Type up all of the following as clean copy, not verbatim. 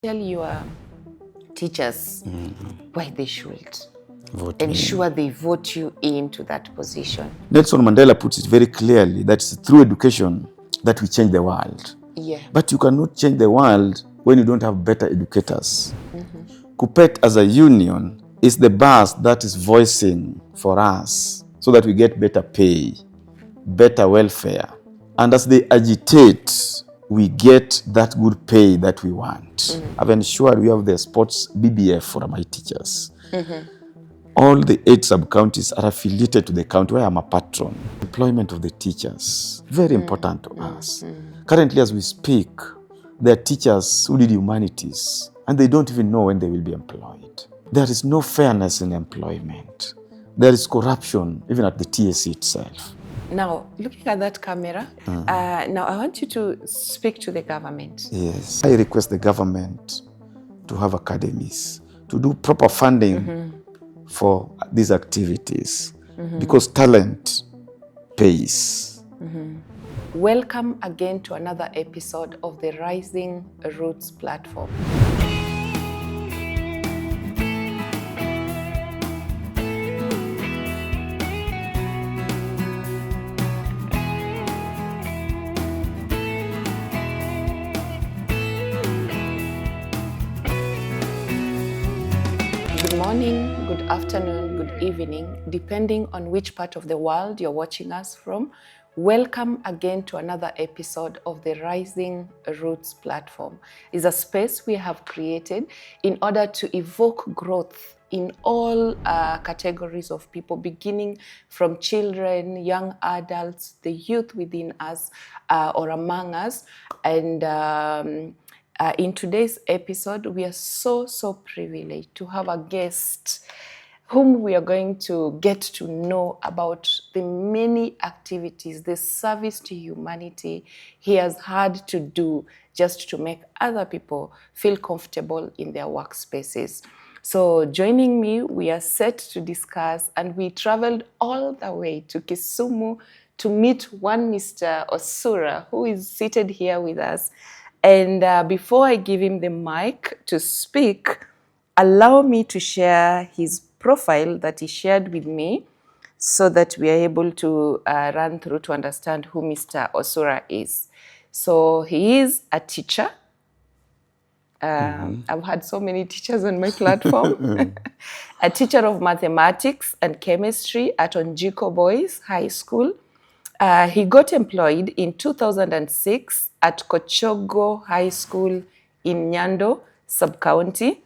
Tell your teachers why they should Ensure they vote you into that position. Nelson Mandela puts it very clearly that it's through education that we change the world. Yeah. But you cannot change the world when you don't have better educators. Kuppet as a union is the bus that is voicing for us so that we get better pay, better welfare. And as they agitate, we get that good pay that we want. I've ensured we have the sports BBF for my teachers. All the 8 sub-counties are affiliated to the county where I'm a patron. Employment of the teachers, very important to us. Currently, as we speak, there are teachers who did humanities, and they don't even know when they will be employed. There is no fairness in employment. There is corruption, even at the TSC itself. Now, looking at that camera, now I want you to speak to the government. Yes. I request the government to have academies, to do proper funding for these activities, because talent pays. Welcome again to another episode of the Rising Roots platform. Good morning, good afternoon, good evening, depending on which part of the world you're watching us from. Welcome again to another episode of the Rising Roots platform. It's a space we have created in order to evoke growth in all categories of people, beginning from children, young adults, the youth within us or among us. And in today's episode, we are so privileged to have a guest whom we are going to get to know about the many activities, the service to humanity he has had to do just to make other people feel comfortable in their workspaces. So joining me, we are set to discuss, and we traveled all the way to Kisumu to meet one Mr. Osura, who is seated here with us. And before I give him the mic to speak, allow me to share his profile that he shared with me so that we are able to run through to understand who Mr. Osura is. So he is a teacher. I've had so many teachers on my platform. A teacher of mathematics and chemistry at Onjiko Boys High School. He got employed in 2006 at Kochogo High School in Nyando Sub-County.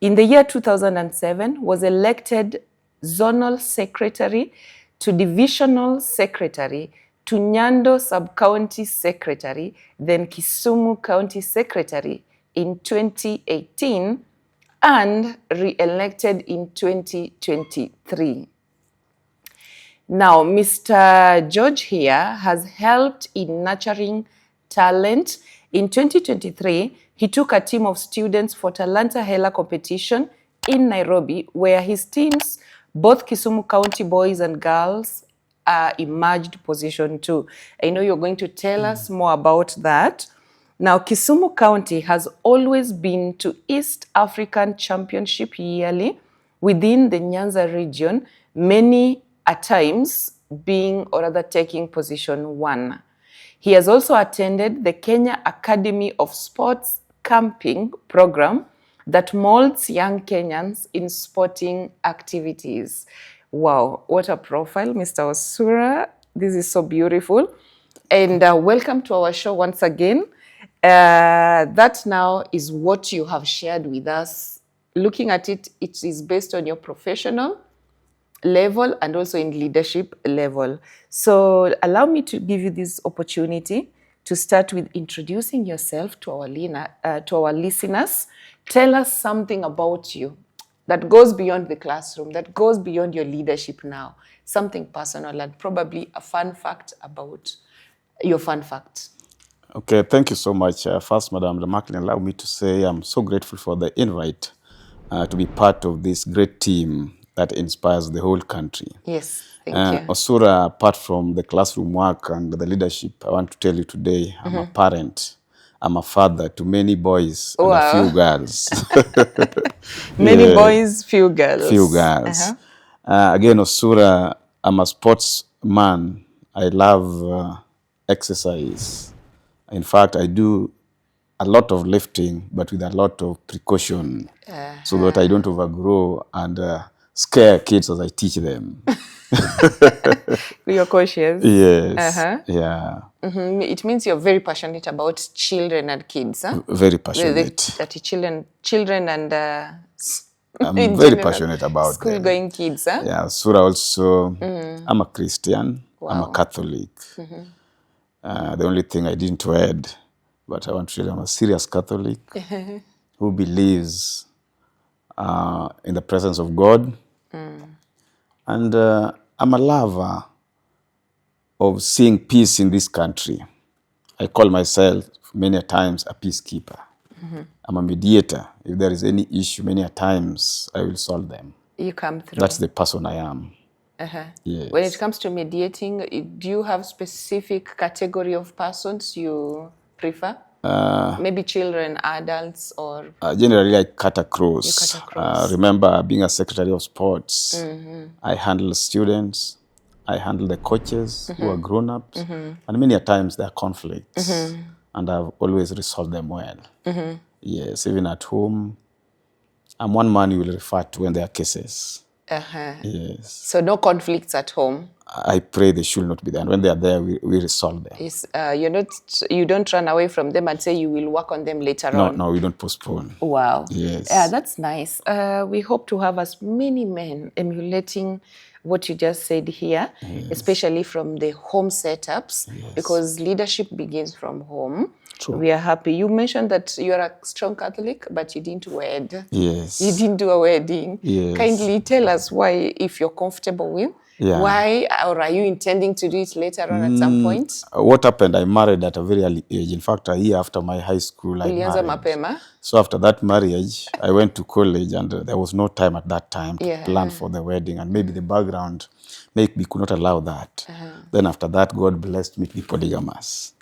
In the year 2007, was elected Zonal Secretary to Divisional Secretary to Nyando Sub-County Secretary, then Kisumu County Secretary in 2018 and re-elected in 2023. Now, Mr. George here has helped in nurturing talent. In 2023, he took a team of students for Talanta Hela competition in Nairobi, where his teams, both Kisumu County boys and girls, emerged position 2. I know you're going to tell us more about that. Now, Kisumu County has always been to East African Championship yearly within the Nyanza region, many at times being or rather taking position 1. He has also attended the Kenya Academy of Sports camping program that molds young Kenyans in sporting activities. Wow, what a profile, Mr. Osura. This is so beautiful. And welcome to our show once again. That now is what you have shared with us. Looking at it, it is based on your professional level and also in leadership level. So allow me to give you this opportunity to start with introducing yourself to our listeners. Tell us something about you that goes beyond the classroom, that goes beyond your leadership now, something personal and probably a fun fact about your fun fact. Okay, thank you so much. First, Madam Lamarck, allow me to say I'm so grateful for the invite to be part of this great team that inspires the whole country. Yes, thank you. Osura, apart from the classroom work and the leadership, I want to tell you today, I'm a parent. I'm a father to many boys and a Wow. few girls. Many Yeah, boys, few girls. few girls. Uh-huh. Again, Osura, I'm a sportsman. I love exercise. In fact, I do a lot of lifting, but with a lot of precaution, so that I don't overgrow and scare kids as I teach them. You're cautious. Yes, Uh-huh. yeah, It means you're very passionate about children and kids, huh? very passionate. That children and I'm in very general, passionate about them. school-going kids, huh? Yeah, Surah also, I'm a Christian, I'm a Wow. Catholic. The only thing I didn't wed, but I want to tell you I'm a serious Catholic who believes in the presence of God. And I'm a lover of seeing peace in this country. I call myself many a times a peacekeeper. I'm a mediator. If there is any issue, many a times I will solve them. You come through. That's the person I am. Yes. When it comes to mediating, do you have specific category of persons you prefer? Maybe children, adults, or Generally, I cut across. You cut across. Remember, being a secretary of sports, I handle students, I handle the coaches who are grown-ups, and many a times there are conflicts, and I've always resolved them well. Yes, even at home, I'm one man you will refer to when there are cases. Yes. So no conflicts at home. I pray they should not be there, and when they are there, we resolve them. You don't run away from them and say you will work on them later on. No, we don't postpone. Wow. Yes. Yeah, that's nice. We hope to have as many men emulating what you just said here, especially from the home setups, because leadership begins from home. True. We are happy. You mentioned that you are a strong Catholic, but you didn't wed. Yes. You didn't do a wedding. Yes. Kindly tell us why, if you're comfortable with, why, or are you intending to do it later on at some point? What happened, I married at a very early age. In fact, a year after my high school, I Ulianza married. mapema? So after that marriage, I went to college, and there was no time at that time to plan for the wedding. And maybe the background maybe could not allow that. Then after that, God blessed me to be polygamous.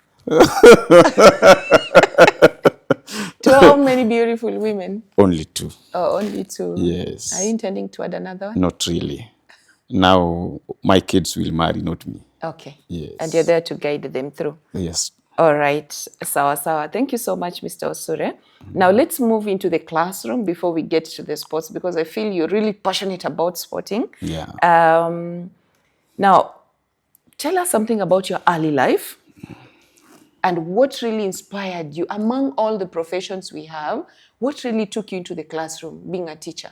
To how many beautiful women? Only two. Oh, only two. Yes. Are you intending to add another one? Not really. Now, my kids will marry, not me. Okay. Yes. And you're there to guide them through. Yes. All right. Sawa sawa. Thank you so much, Mr. Osura. Now, let's move into the classroom before we get to the sports, because I feel you're really passionate about sporting. Yeah. Now, tell us something about your early life and what really inspired you. Among all the professions we have, what really took you into the classroom, being a teacher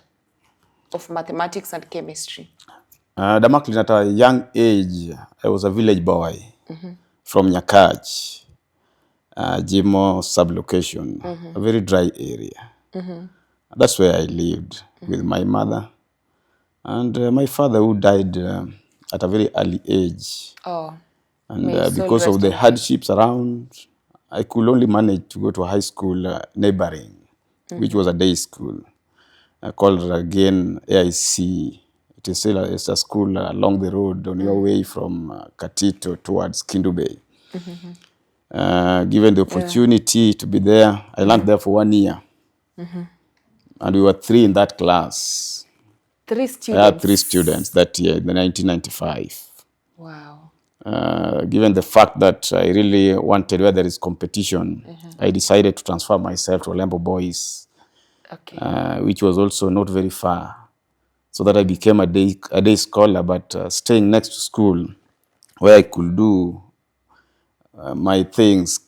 of mathematics and chemistry? Damakli, at a young age, I was a village boy from Nyakach, Jimo sublocation, a very dry area. That's where I lived with my mother and my father, who died at a very early age. Oh, and because of the hardships around, I could only manage to go to a high school neighboring, which was a day school, called again AIC. It is still a school along the road on your way from Katito towards Kindu Bay. Given the opportunity to be there, I learned there for 1 year. And we were 3 in that class. 3 students? I had 3 students that year, in 1995. Wow. Given the fact that I really wanted where there is competition, I decided to transfer myself to Olembo Boys, which was also not very far, so that I became a day scholar, but staying next to school, where I could do my things,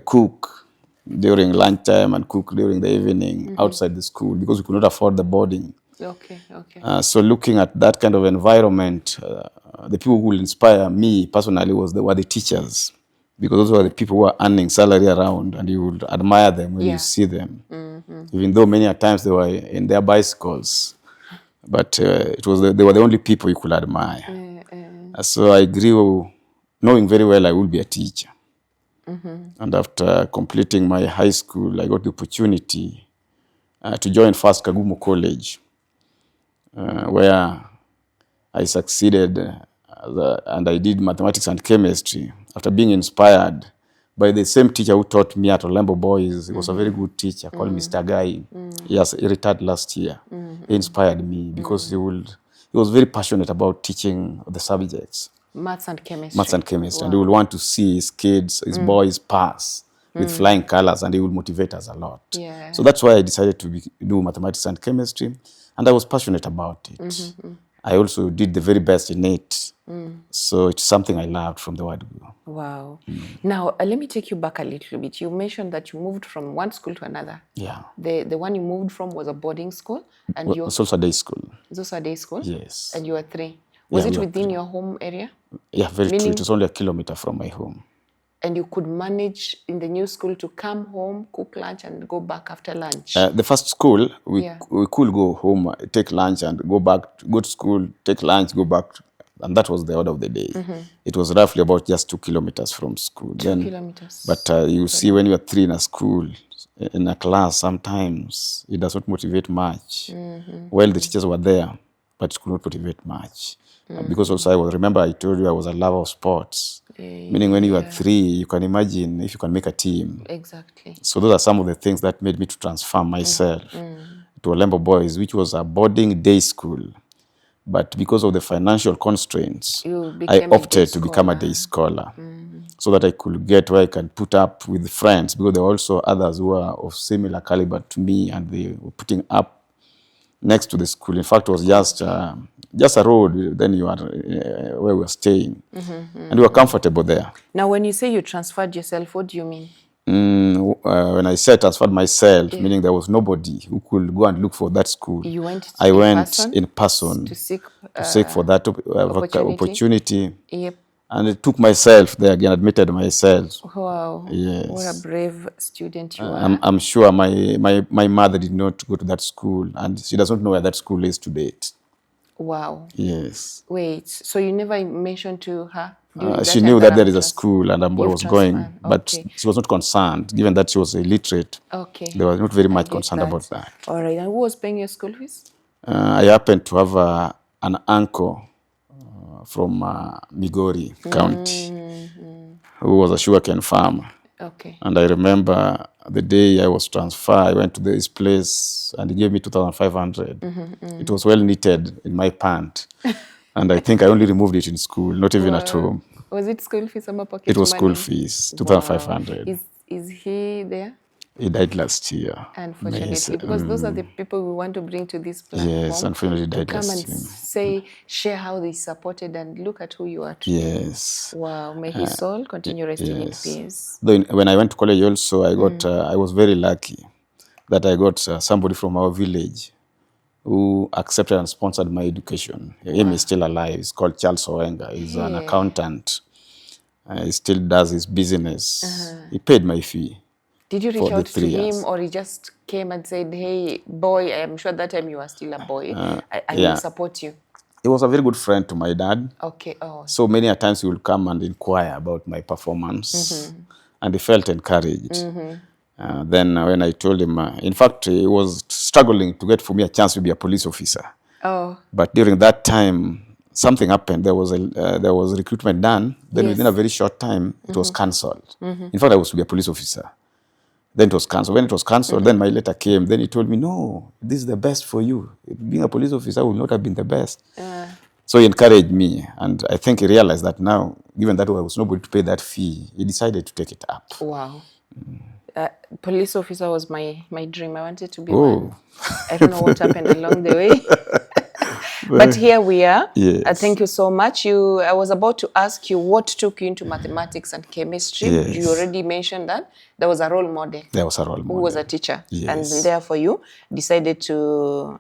cook during lunchtime and cook during the evening outside the school, because we could not afford the boarding. Okay. So looking at that kind of environment, the people who will inspire me personally were the teachers, because those were the people who were earning salary around, and you would admire them when you see them. Even though many a times they were in their bicycles, but they were the only people you could admire. So I grew knowing very well I would be a teacher. And after completing my high school, I got the opportunity to join first Kagumo College, where I succeeded and I did mathematics and chemistry after being inspired by the same teacher who taught me at Olembo Boys. He was a very good teacher called Mr. Guy. He retired last year. He inspired me because he was very passionate about teaching the subjects. Maths and chemistry. Maths and chemistry. And he would want to see his kids, his boys pass with flying colors, and he would motivate us a lot. Yeah. So that's why I decided to do mathematics and chemistry, and I was passionate about it. I also did the very best in it. So it's something I loved from the word go. Wow. Now, let me take you back a little bit. You mentioned that you moved from one school to another. Yeah. The one you moved from was a boarding school, and Well, it's also a day school. It's also a day school? Yes. And you were 3. Was Yeah, it we were within your home area? Yeah, very true. Meaning- It was only a kilometer from my home. And you could manage in the new school to come home, cook lunch, and go back after lunch? The first school, we Yeah. could go home, take lunch, and go back, go to school, take lunch, go back. And that was the order of the day. It was roughly about just 2 kilometers from school. 2 kilometers. But you see, when you are 3 in a school, in a class, sometimes it does not motivate much. Well, the teachers were there, but it could not motivate much. Because also remember I told you I was a lover of sports. Meaning when you are 3, you can imagine if you can make a team. Exactly. So those are some of the things that made me to transform myself to Olembo Boys, which was a boarding day school. But because of the financial constraints, You I became a opted day to become a scholar. day scholar so that I could get where I can put up with friends, because there were also others who were of similar caliber to me, and they were putting up next to the school. In fact, it was just a road. Then you are where we were staying, and we were comfortable there. Now, when you say you transferred yourself, what do you mean? When I said transferred myself, meaning there was nobody who could go and look for that school. You went I in went person in person to seek for that opportunity. Yep. And I took myself there again, admitted myself. Wow. Yes. What a brave student you are. I'm sure my mother did not go to that school, and she does not know where that school is to date. Wow. Yes. Wait, so you never mentioned to her? during that She time knew that there I'm is a school and where I was going, transferred. but Okay. she was not concerned, given that she was illiterate. Okay. They were not very much get concerned that. about that. All right. And who was paying your school fees? I happened to have an uncle from Migori County who was a sugarcane farmer. Okay. And I remember the day I was transferred, I went to this place and he gave me 2,500. It was well knitted in my pant. And I think I only removed it in school, not even at home. Was it school fees or pocket It was school money? fees, Wow. 2,500. Is he there? He died last year. Unfortunately, Yes, because those are the people we want to bring to this platform. Yes, unfortunately to died come last and year. share how they supported and look at who you are today. Yes. Wow, may his soul continue resting yes. in peace. Though when I went to college also, I got I was very lucky that I got somebody from our village who accepted and sponsored my education. Him is still alive. He's called Charles Owenga. He's an accountant. He still does his business. He paid my fee. Did you reach for the out to 3 years. him, or he just came and said, hey, boy, I'm sure that time you were still a boy. I yeah. will support you. He was a very good friend to my dad. Okay, oh. So many a times he would come and inquire about my performance. And he felt encouraged. Then when I told him, in fact, he was struggling to get for me a chance to be a police officer. Oh, But during that time, something happened. There was recruitment done. Then within a very short time, it was cancelled. In fact, I was to be a police officer. Then it was cancelled. When it was cancelled, then my letter came. Then he told me, no, this is the best for you. Being a police officer would not have been the best. So he encouraged me. And I think he realized that now, given that I was nobody to pay that fee, he decided to take it up. wow. Police officer was my dream. I wanted to be Oh. one. I don't know what happened along the way. But here we are. Yes. Thank you so much. I was about to ask you what took you into mathematics and chemistry. Yes. You already mentioned that. There was a role model There was a role model. who was a teacher. Yes. And therefore you decided to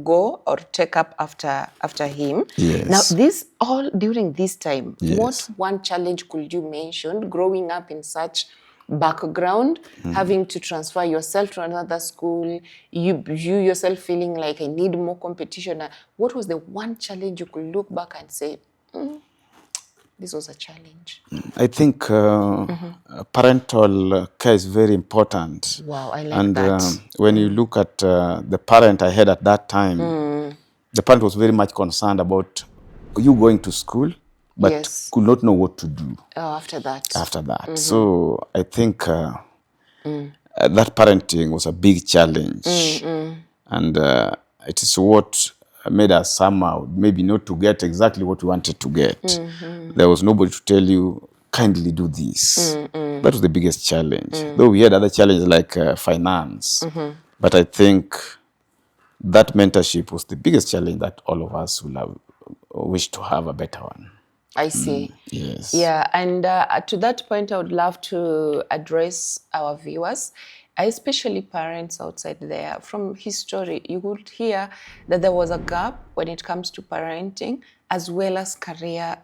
go or take up after him. Yes. Now, this all during this time, Yes. what one challenge could you mention growing up in such background, having to transfer yourself to another school, you yourself feeling like I need more competition? What was the one challenge you could look back and say, this was a challenge? I think parental care is very important. Wow, I like and that. When you look at the parent I had at that time, the parent was very much concerned about you going to school but Yes. could not know what to do After that. after that. So I think that parenting was a big challenge. And it is what made us somehow maybe not to get exactly what we wanted to get. There was nobody to tell you, kindly do this. That was the biggest challenge. Though we had other challenges like finance. But I think that mentorship was the biggest challenge that all of us will have wished to have a better one. I see. Yes. Yeah, and to that point, I would love to address our viewers, especially parents outside there. From history, you would hear that there was a gap when it comes to parenting as well as career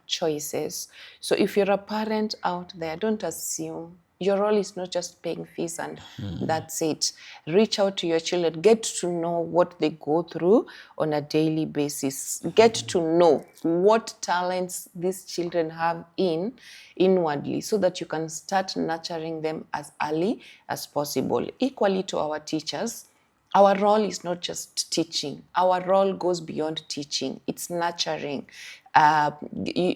choices. So if you're a parent out there, don't assume. Your role is not just paying fees and that's it. Reach out to your children. Get to know what they go through on a daily basis. Get to know what talents these children have inwardly so that you can start nurturing them as early as possible. Equally to our teachers, our role is not just teaching. Our role goes beyond teaching. It's nurturing.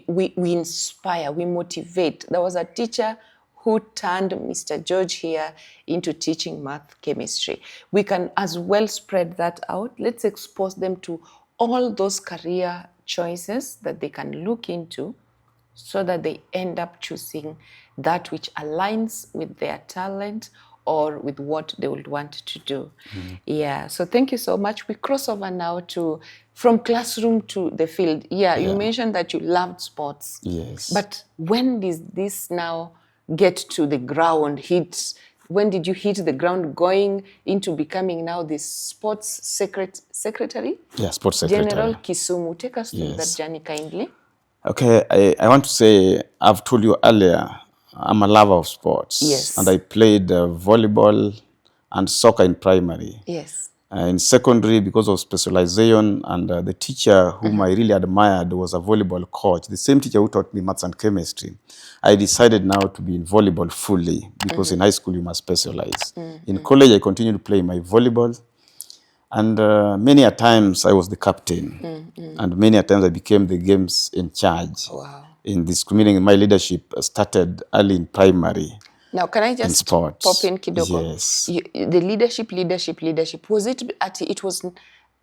We inspire, we motivate. There was a teacher who turned Mr. George here into teaching math, chemistry. We can as well spread that out. Let's expose them to all those career choices that they can look into so that they end up choosing that which aligns with their talent or with what they would want to do. Yeah, so thank you so much. We cross over now to from classroom to the field. Yeah, you mentioned that you loved sports. Yes. But when did this now get to the ground, when did you hit the ground going into becoming now the sports secretary? Yeah, sports secretary. General Kisumu. Take us through that journey kindly. Okay, I want to say, I've told you earlier, I'm a lover of sports. Yes. And I played volleyball and soccer in primary. Yes. In secondary, because of specialization, and the teacher whom I really admired was a volleyball coach, the same teacher who taught me maths and chemistry. I decided now to be in volleyball fully, because in high school you must specialize. In college, I continued to play my volleyball, and many a times I was the captain, and many a times I became the games in charge. Wow. In this, meaning my leadership started early in primary. Now, can I just pop in kidogo? Yes. The leadership. Was it was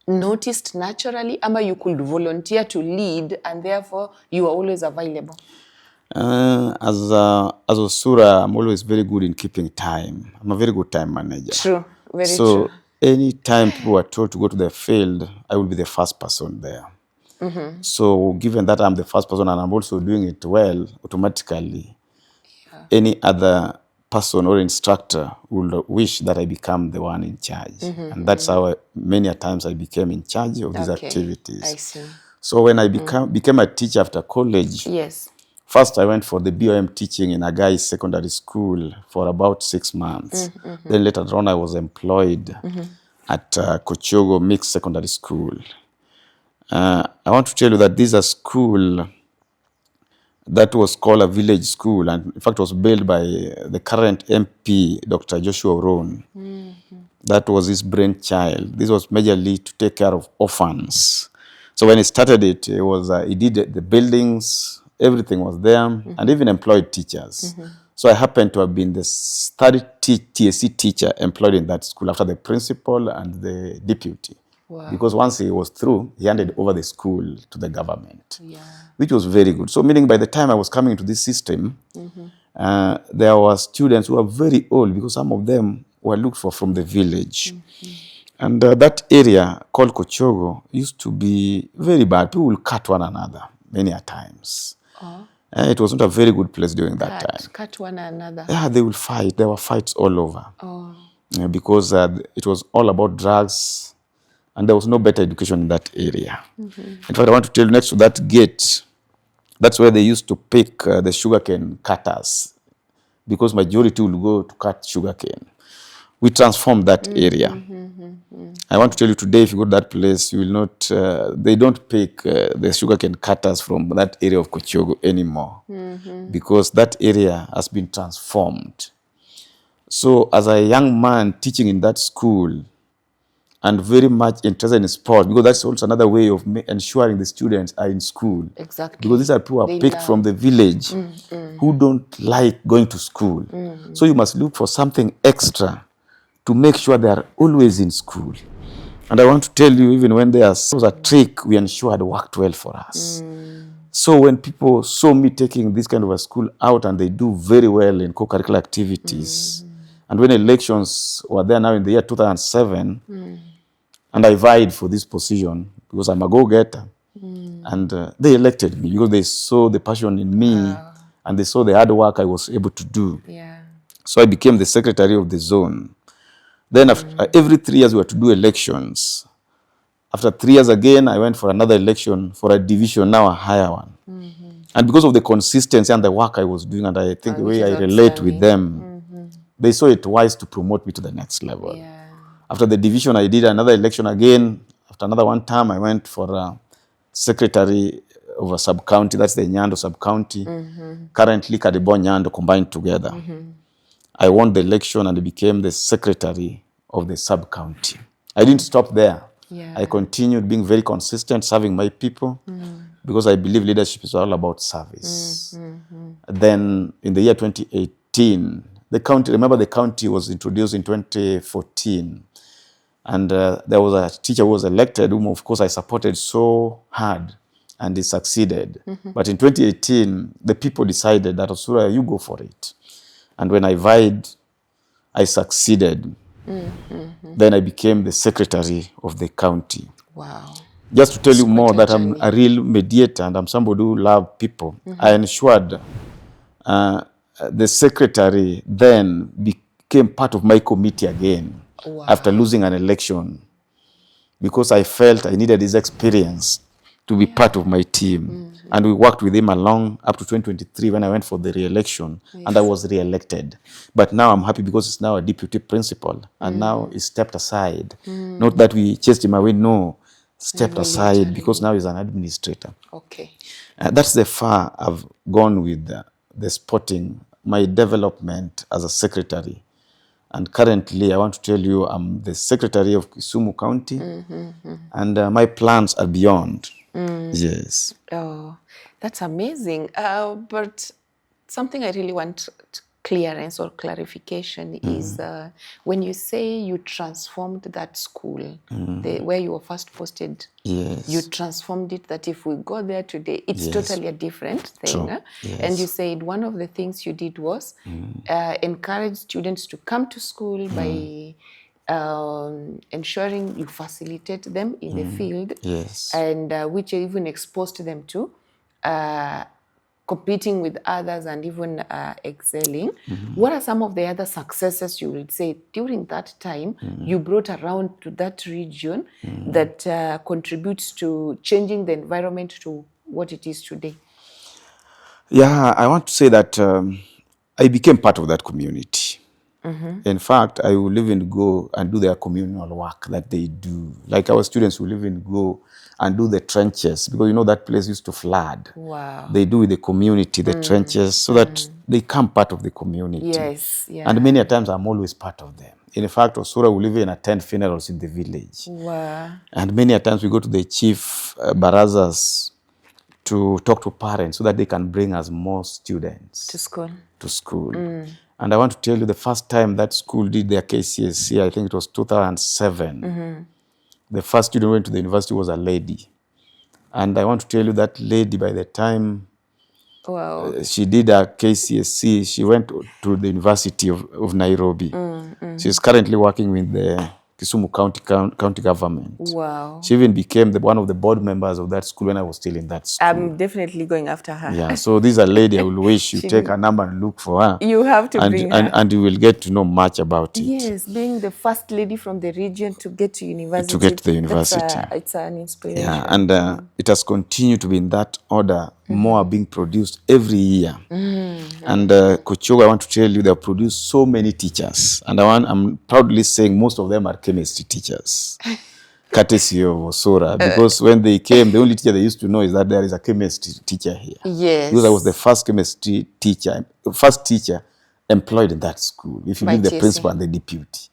noticed naturally, ama you could volunteer to lead and therefore you are always available? As Osura, I'm always very good in keeping time. I'm a very good time manager. True, very true. So anytime people are told to go to the field, I will be the first person there. So given that I'm the first person and I'm also doing it well, automatically, any other person or instructor will wish that I become the one in charge. And that's how many a times I became in charge of these activities. I see. So when I became a teacher after college, Yes. first I went for the BOM teaching in a guy's secondary school for about 6 months. Then later on I was employed at Kochogo Mixed Secondary School. I want to tell you that this is a school that was called a village school, and in fact was built by the current MP, Dr. Joshua Oron. That was his brainchild. This was majorly to take care of orphans. So when he started it, he did the buildings, everything was there, and even employed teachers. So I happened to have been the third TSC teacher employed in that school after the principal and the deputy. Wow. Because once he was through, he handed over the school to the government, which was very good. So meaning by the time I was coming into this system, there were students who were very old because some of them were looked for from the village. And that area called Kochogo used to be very bad. People will cut one another many a times. It was not a very good place during that time. Cut one another. Yeah, they will fight. There were fights all over. Because it was all about drugs, and there was no better education in that area. In fact, I want to tell you, next to that gate, that's where they used to pick the sugarcane cutters, because majority will go to cut sugarcane. We transformed that area. I want to tell you today, if you go to that place, you will not, they don't pick the sugarcane cutters from that area of Kochogo anymore, because that area has been transformed. So as a young man teaching in that school, and very much interested in sport, because that's also another way of ensuring the students are in school. Exactly. Because these are people who are picked from the village who don't like going to school. So you must look for something extra to make sure they are always in school. And I want to tell you, even when there was a trick we ensured worked well for us. So when people saw me taking this kind of a school out and they do very well in co-curricular activities, and when elections were there now in the year 2007, and I vied for this position because I'm a go-getter, and they elected me because they saw the passion in me and they saw the hard work I was able to do. Yeah. So I became the secretary of the zone. Then after, every 3 years we were to do elections. After 3 years again, I went for another election for a division, now a higher one. And because of the consistency and the work I was doing, and I think the way I relate with them, they saw it wise to promote me to the next level. Yeah. After the division, I did another election again. After another one term, I went for secretary of a sub-county. That's the Nyando sub-county. Currently, Karibo Nyando combined together. I won the election and became the secretary of the sub-county. I didn't stop there. Yeah. I continued being very consistent, serving my people, because I believe leadership is all about service. Then in the year 2018, the county was introduced in 2014. And there was a teacher who was elected, whom of course I supported so hard, and he succeeded. But in 2018, the people decided that, Osura, you go for it. And when I vied, I succeeded. Then I became the secretary of the county. Wow. Just to tell you more that I'm a real mediator and I'm somebody who loves people, I ensured the secretary then became part of my committee again. Wow. After losing an election, because I felt I needed his experience to be part of my team. And we worked with him along up to 2023 when I went for the re-election, and I was re-elected. But now I'm happy because he's now a deputy principal, and now he stepped aside. Not that we chased him away, no, stepped aside because now he's an administrator. Okay. That's the far I've gone with the sporting, my development as a secretary. And currently, I want to tell you, I'm the secretary of Kisumu County, and my plans are beyond. Yes. Oh, that's amazing. But something I really want clearance or clarification is when you say you transformed that school, where you were first posted, Yes. you transformed it that if we go there today, it's totally a different thing. True. Yes. And you said one of the things you did was encourage students to come to school by ensuring you facilitate them in the field, Yes. and which even exposed them to competing with others and even excelling. What are some of the other successes you would say during that time you brought around to that region that contributes to changing the environment to what it is today? Yeah, I want to say that I became part of that community. In fact, I will even go and do their communal work that they do. Like our students will even go and do the trenches, because you know that place used to flood. Wow. They do with the community, the trenches, so that they become part of the community. Yes, yeah. And many a times I'm always part of them. In fact, Osura will even attend funerals in the village. Wow. And many a times we go to the chief barazas to talk to parents so that they can bring us more students To school. to school. And I want to tell you, the first time that school did their KCSE, I think it was 2007. The first student who went to the university was a lady. And I want to tell you that lady, by the time Wow. she did her KCSE, she went to the University of Nairobi. She's currently working with the Kisumu county government. Wow. She even became one of the board members of that school when I was still in that school. I'm definitely going after her. Yeah, so this is a lady I will wish you take her number and look for her. You have to bring her. And you will get to know much about it. Yes, being the first lady from the region to get to university. To get to the university. It's an inspiration. Yeah, and it has continued to be in that order, more being produced every year. And Kochogo, I want to tell you, they have produced so many teachers. And I'm proudly saying most of them are chemistry teachers. Courtesy of Osura, because when they came, the only teacher they used to know is that there is a chemistry teacher here. Yes. Because I was the first chemistry teacher, first teacher employed in that school, if you By mean the TSA. principal and the deputy.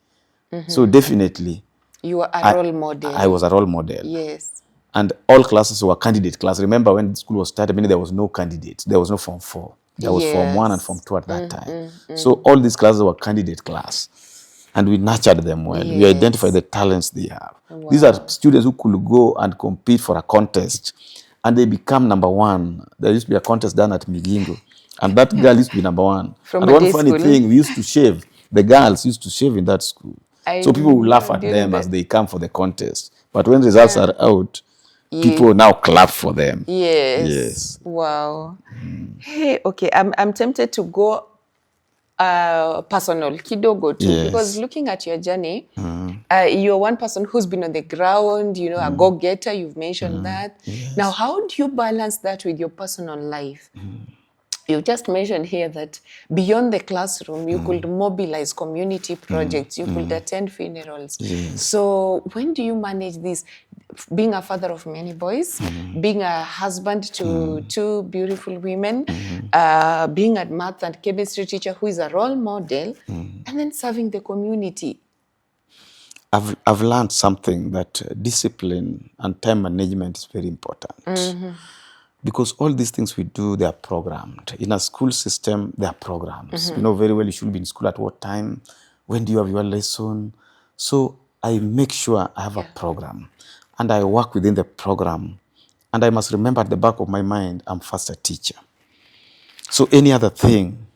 So definitely, You were a role model. I was a role model. Yes. And all classes were candidate class. Remember when school was started, there was no candidates. There was no Form 4. There was Form 1 and Form 2 at that time. So all these classes were candidate class. And we nurtured them well. Yes. We identified the talents they have. Wow. These are students who could go and compete for a contest. And they become number 1. There used to be a contest done at Migingo. And that girl used to be number 1. And one funny thing, we used to shave. The girls used to shave in that school. So people will laugh at them as they come for the contest. But when results are out, people now clap for them. Yes. Yes. Wow. Hey, okay. I'm tempted to go personal, kidogo too, because looking at your journey, you're one person who's been on the ground, you know, a go-getter, you've mentioned that. Yes. Now, how do you balance that with your personal life? You just mentioned here that beyond the classroom, you could mobilize community projects, you could attend funerals. Yes. So when do you manage this? Being a father of many boys, being a husband to 2 beautiful women, being a math and chemistry teacher who is a role model, and then serving the community. I've learned something that discipline and time management is very important. Because all these things we do, they are programmed. In a school system, they are programs. You know very well you should be in school at what time, when do you have your lesson. So I make sure I have a program and I work within the program. And I must remember at the back of my mind, I'm first a teacher. So any other thing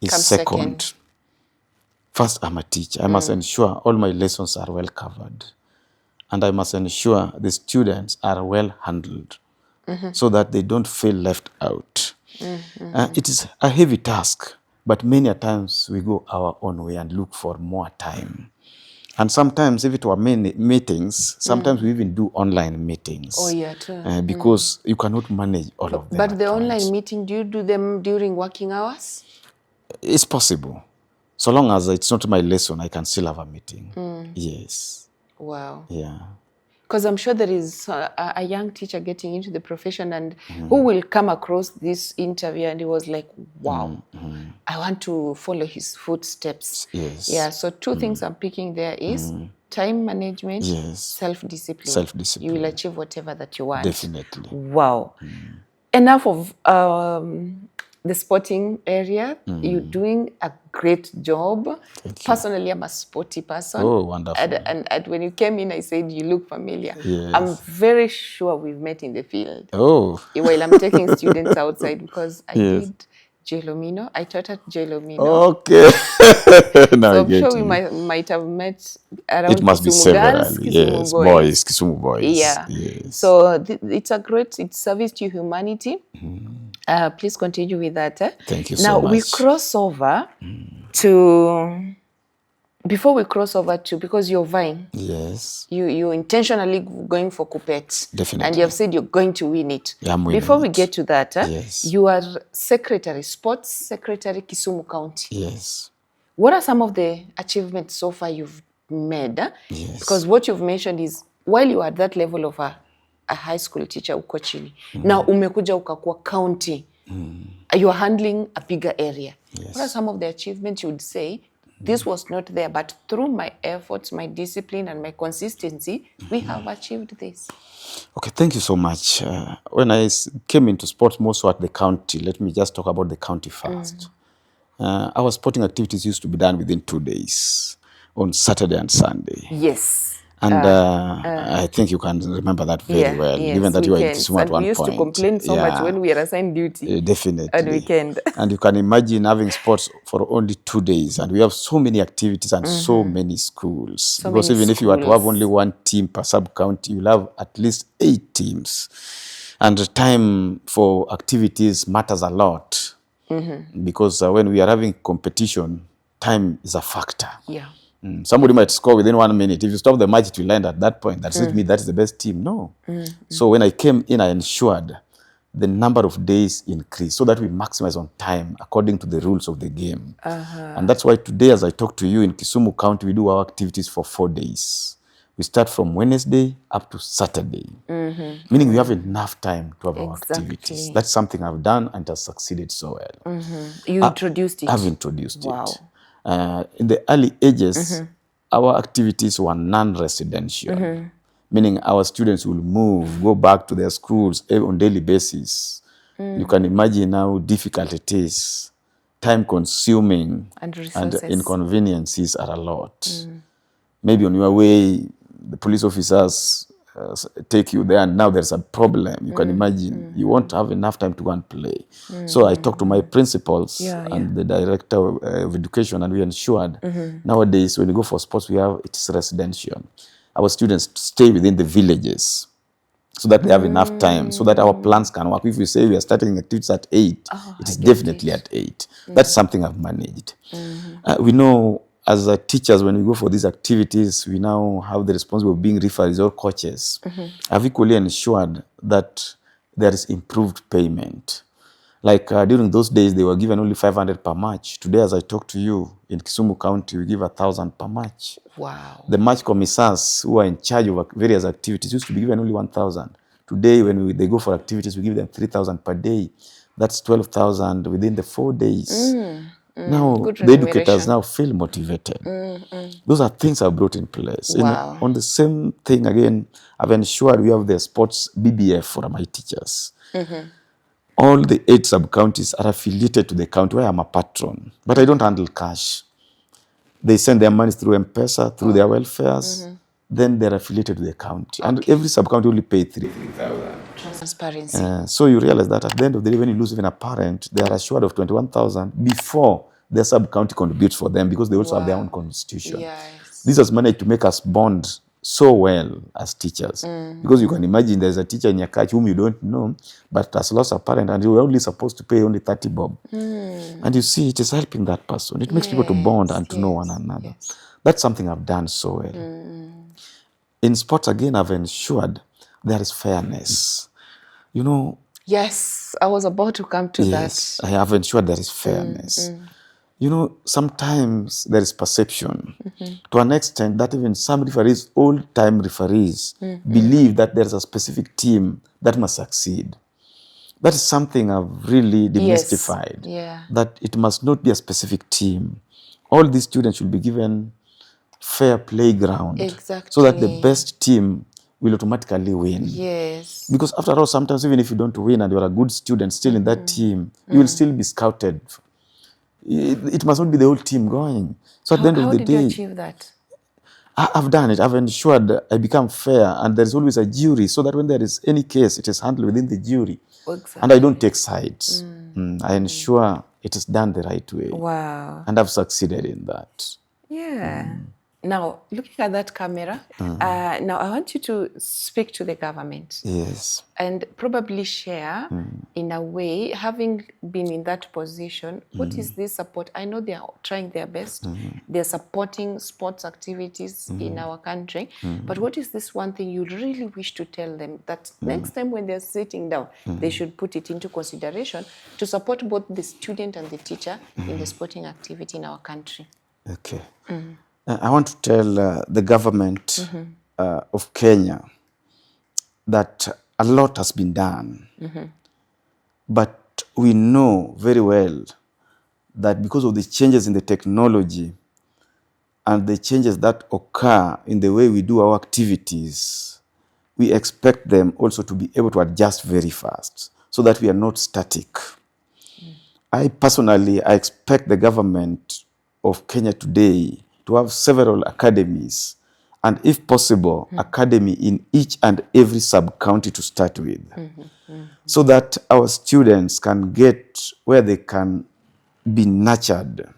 is second. First, I'm a teacher. I must ensure all my lessons are well covered. And I must ensure the students are well handled. So that they don't feel left out. It is a heavy task, but many a times we go our own way and look for more time. And sometimes, if it were many meetings, sometimes we even do online meetings. Oh, yeah, too. Because you cannot manage all of them. But the online meeting, do you do them during working hours? It's possible. So long as it's not my lesson, I can still have a meeting. Yes. Wow. Yeah. Because I'm sure there is a young teacher getting into the profession and who will come across this interview and he was like, wow, I want to follow his footsteps. Yes. Yeah, so 2 things I'm picking there is time management, self-discipline. Self-discipline. You will achieve whatever that you want. Definitely. Wow. Enough of the sporting area. You're doing a great job. Personally, I'm a sporty person. Oh, wonderful. And when you came in, I said, you look familiar. Yes. I'm very sure we've met in the field. Oh. While I'm taking students outside because I did Gelomino. I taught at Gelomino. Okay. So I'm sure we might have met around It must Kisumu be several. girls, Kisumu boys, Kisumu boys. Yeah. Yes. So it's a great service to humanity. Please continue with that. Thank you so now much. we cross over to, before we cross over to, because you're vying. Yes. You're intentionally going for Kuppet. Definitely. And you have said you're going to win it. Yeah, I'm winning Before we it. get to that, Yes. you are sports secretary, Kisumu County. Yes. What are some of the achievements so far you've made? Yes. Because what you've mentioned is, while you are at that level of a high school teacher uko chini, now umekuja ukakuwa county, you are handling a bigger area. Yes. What are some of the achievements you would say, this was not there, but through my efforts, my discipline, and my consistency, we have achieved this? Okay, thank you so much. When I came into sports, more so at the county, let me just talk about the county first. Our sporting activities used to be done within 2 days, on Saturday and Sunday. Yes. And I think you can remember that very well, yes, given that you were in weekends. Kisumu at And one we used point. to complain so much when we are assigned duty. Definitely. On weekend. And you can imagine having sports for only 2 days. And we have so many activities and so many schools. Because even if you were to have only 1 team per sub-county, you'll have at least 8 teams. And the time for activities matters a lot. Because when we are having competition, time is a factor. Yeah. Somebody might score within 1 minute. If you stop the match, it will end at that point. That doesn't mean that is the best team. No. So when I came in, I ensured the number of days increased so that we maximize on time according to the rules of the game. And that's why today, as I talk to you, in Kisumu County, we do our activities for 4 days. We start from Wednesday up to Saturday, meaning we have enough time to have our activities. That's something I've done and it has succeeded so well. You introduced it. I've introduced Wow. it. In the early ages, our activities were non-residential, meaning our students will move, go back to their schools on daily basis. You can imagine how difficult it is, time-consuming, And and resources. inconveniences are a lot. Maybe on your way, the police officers take you there, and now there's a problem. You can imagine you won't have enough time to go and play. So I talked to my principals and the director of education, and we ensured nowadays when you go for sports, it's residential. Our students stay within the villages so that they have enough time, so that our plans can work. If we say we are starting activities at 8, it is definitely at 8. That's something I've managed. We know as teachers, when we go for these activities, we now have the responsibility of being referees or coaches. I've equally ensured that there is improved payment. Like during those days, they were given only 500 per match. Today, as I talk to you, in Kisumu County, we give 1,000 per match. Wow. The match commissars who are in charge of various activities used to be given only 1,000. Today, when they go for activities, we give them 3,000 per day. That's 12,000 within the 4 days. Now, the educators now feel motivated. Those are things I've brought in place. Wow. On the same thing, again, I've ensured we have the sports BBF for my teachers. All the 8 sub-counties are affiliated to the county where I'm a patron, but I don't handle cash. They send their money through M-Pesa, through their welfares, then they're affiliated to the county. And every sub-county only pay 3,000. Transparency. So you realize that at the end of the day, when you lose even a parent, they are assured of 21,000 before their sub-county contributes for them, because they also have their own constitution. Yes. This has managed to make us bond so well as teachers. Because you can imagine there's a teacher in your catch whom you don't know, but has lost a parent, and you're only supposed to pay only 30 bob. And you see, it is helping that person. It makes people to bond and to know one another. That's something I've done so well. In sports, again, I've ensured there is fairness. You know. Yes, I was about to come to that. I have ensured there is fairness. You know, sometimes there is perception to an extent that even some referees, old-time referees, believe that there's a specific team that must succeed. That is something I've really demystified. That it must not be a specific team. All these students should be given fair playground. So that the best team will automatically win. Yes. Because after all, sometimes even if you don't win and you're a good student still in that team, you will still be scouted. It must not be the whole team going. So at the end of the day, how did you achieve that? I've done it. I've ensured I become fair, and there's always a jury, so that when there is any case, it is handled within the jury. And I don't take sides. I ensure it is done the right way. Wow. And I've succeeded in that. Yeah. Now, looking at that camera, now I want you to speak to the government. Yes. And probably share, in a way, having been in that position, what is this support? I know they are trying their best. They're supporting sports activities in our country. But what is this one thing you really wish to tell them that next time when they're sitting down, they should put it into consideration to support both the student and the teacher in the sporting activity in our country? Okay. I want to tell the government of Kenya that a lot has been done. But we know very well that because of the changes in the technology and the changes that occur in the way we do our activities, we expect them also to be able to adjust very fast so that we are not static. I expect the government of Kenya today to have several academies, and if possible, academy in each and every sub-county to start with, so that our students can get where they can be nurtured.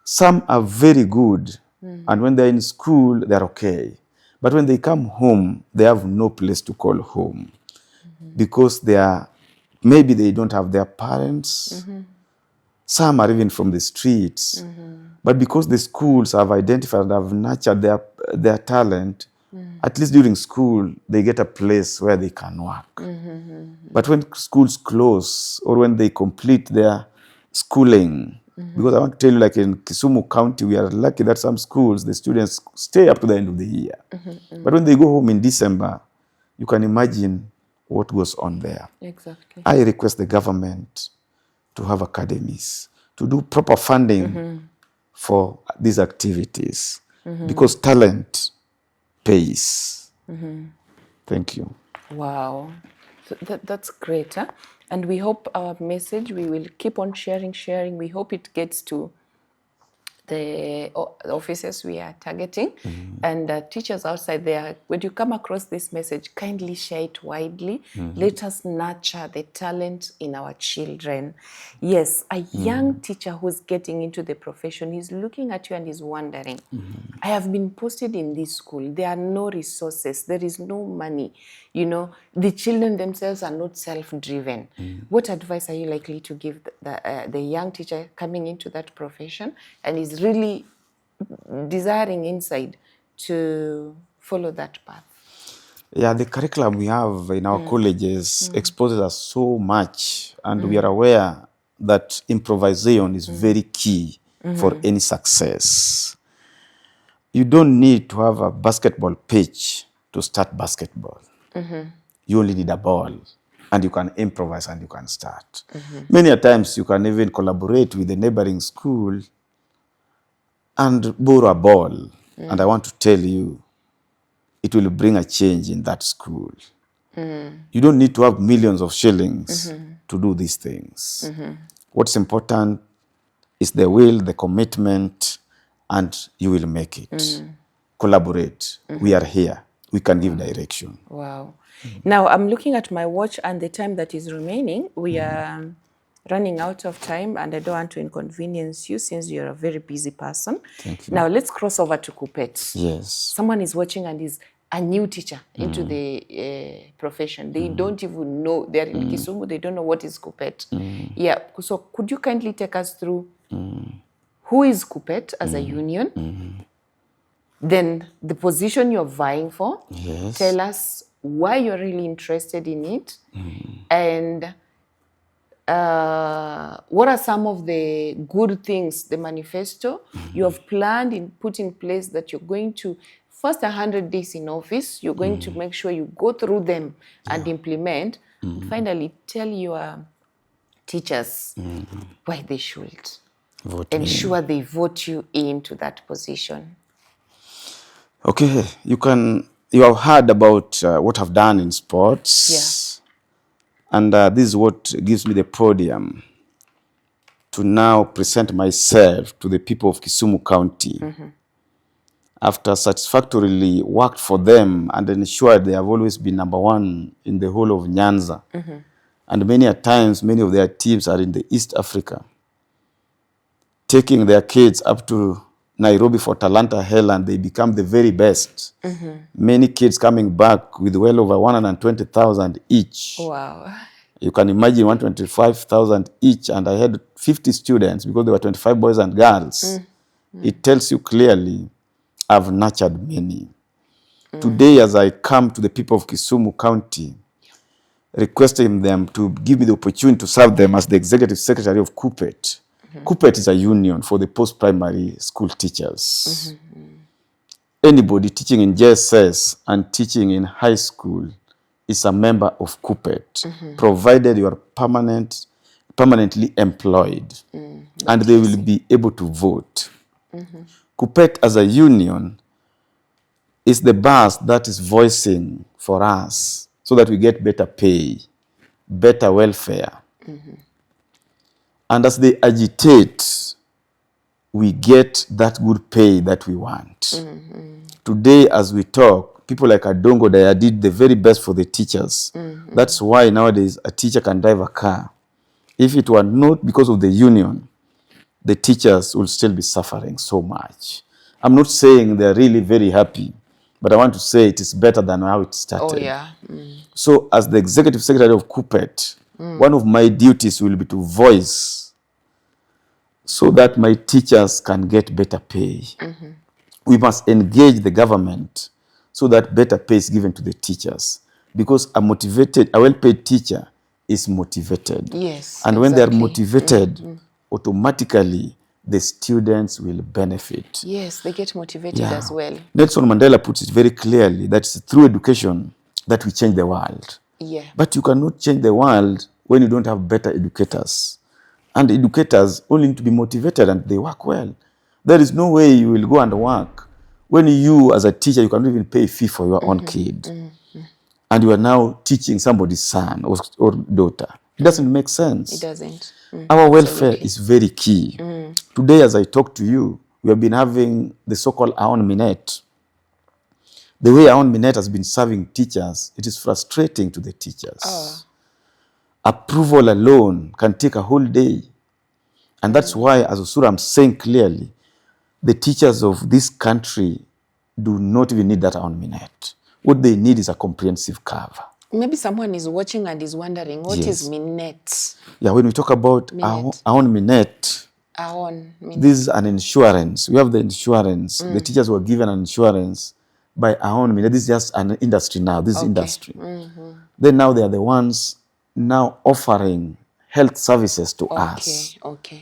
Some are very good, and when they're in school, they're okay. But when they come home, they have no place to call home, because maybe they don't have their parents. Some are even from the streets. But because the schools have identified and have nurtured their talent, at least during school, they get a place where they can work. But when schools close or when they complete their schooling, because I want to tell you, like in Kisumu County, we are lucky that some schools, the students stay up to the end of the year. But when they go home in December, you can imagine what goes on there. Exactly. I request the government to have academies, to do proper funding for these activities. because talent pays. Thank you. Wow, that's great. Huh? And we hope our message, we will keep on sharing. We hope it gets to the offices we are targeting, and teachers outside there. When you come across this message, kindly share it widely. Let us nurture the talent in our children. Yes, a young teacher who's getting into the profession, he's looking at you and he's wondering, I have been posted in this school. There are no resources. There is no money. You know, the children themselves are not self-driven. What advice are you likely to give the young teacher coming into that profession and is really desiring inside to follow that path? Yeah, the curriculum we have in our colleges exposes us so much, and we are aware that improvisation is very key for any success. You don't need to have a basketball pitch to start basketball. You only need a ball, and you can improvise and you can start. Many a times you can even collaborate with the neighboring school and borrow a ball. And I want to tell you, it will bring a change in that school. You don't need to have millions of shillings to do these things. What's important is the will, the commitment, and you will make it. Collaborate. We are here. We can give direction. Wow. Now, I'm looking at my watch and the time that is remaining. We are running out of time, and I don't want to inconvenience you since you're a very busy person. Thank you. Now, let's cross over to Kuppet. Yes. Someone is watching and is a new teacher into the profession. They don't even know. They're in Kisumu. They don't know what is Kuppet. Yeah. So could you kindly take us through who is Kuppet as a union? Then the position you're vying for. Yes. Tell us why you're really interested in it. And what are some of the good things, the manifesto you have planned and put in place that you're going to, first 100 days in office, you're going to make sure you go through them and implement. And finally, tell your teachers why they should ensure they vote you into that position. Okay, you have heard about what I've done in sports. Yeah. And this is what gives me the podium to now present myself to the people of Kisumu County. After satisfactorily worked for them and ensured they have always been number one in the whole of Nyanza. And many a times, many of their teams are in the East Africa, taking their kids up to Nairobi for Talanta Hell, and they become the very best. Many kids coming back with well over 120,000 each. Wow. You can imagine 125,000 each, and I had 50 students because there were 25 boys and girls. It tells you clearly, I've nurtured many. Today, as I come to the people of Kisumu County, requesting them to give me the opportunity to serve them as the executive secretary of Kuppet. Kuppet is a union for the post-primary school teachers. Anybody teaching in JSS and teaching in high school is a member of Kuppet, provided you are permanently employed, and they will be able to vote. Kuppet as a union is the bus that is voicing for us so that we get better pay, better welfare. And as they agitate, we get that good pay that we want. Today, as we talk, people like Adongo Daya did the very best for the teachers. That's why nowadays a teacher can drive a car. If it were not because of the union, the teachers will still be suffering so much. I'm not saying they're really very happy, but I want to say it is better than how it started. Oh, yeah. So as the executive secretary of Kuppet, one of my duties will be to voice so that my teachers can get better pay. We must engage the government so that better pay is given to the teachers. Because a well-paid teacher is motivated. Yes, and when they're motivated, automatically the students will benefit. Yes, they get motivated as well. Nelson Mandela puts it very clearly that it's through education that we change the world. Yeah. But you cannot change the world when you don't have better educators. And educators only need to be motivated and they work well. There is no way you will go and work When you, as a teacher, you cannot even pay a fee for your own kid, and you are now teaching somebody's son or daughter, it doesn't make sense. It doesn't. Our welfare is very key. Today, as I talk to you, we have been having the so-called Aon Minute. The way Aon Minute has been serving teachers, it is frustrating to the teachers. Approval alone can take a whole day. And that's why, as Osura, I'm saying clearly, the teachers of this country do not even need that Aon Minute. What they need is a comprehensive cover. Maybe someone is watching and is wondering, what is Minute? Yeah, when we talk about Aon Minute, this is an insurance. We have the insurance. The teachers were given an insurance by Aon Minute. This is just an industry now. This is industry. Then now they are the ones now offering health services to us.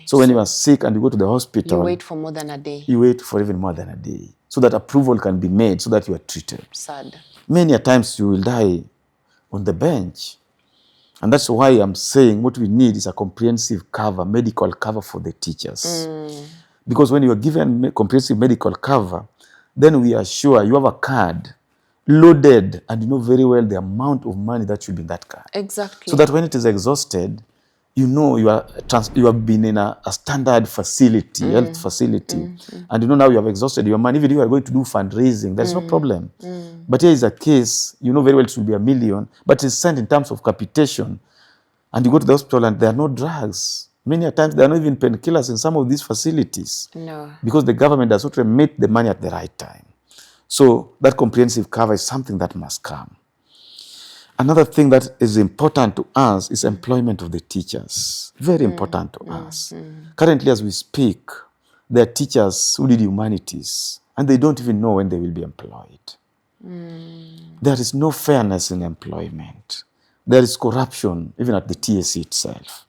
So when you are sick and you go to the hospital, you wait for more than a day. You wait for even more than a day, so that approval can be made, so that you are treated. Sad. Many a times you will die on the bench. And that's why I'm saying what we need is a comprehensive cover, medical cover for the teachers. Because when you are given comprehensive medical cover, then we are sure you have a card loaded and you know very well the amount of money that should be in that card. Exactly. So that when it is exhausted, you know you have been in a standard facility, health facility, and you know now you have exhausted your money. Even if you are going to do fundraising, there's no problem. But here is a case, you know very well it should be $1 million, but it's sent in terms of capitation, and you go to the hospital and there are no drugs. Many times there are not even painkillers in some of these facilities. No. Because the government does not remit the money at the right time. So that comprehensive cover is something that must come. Another thing that is important to us is employment of the teachers. Very important to us. Currently, as we speak, there are teachers who did humanities, and they don't even know when they will be employed. There is no fairness in employment. There is corruption, even at the TSC itself.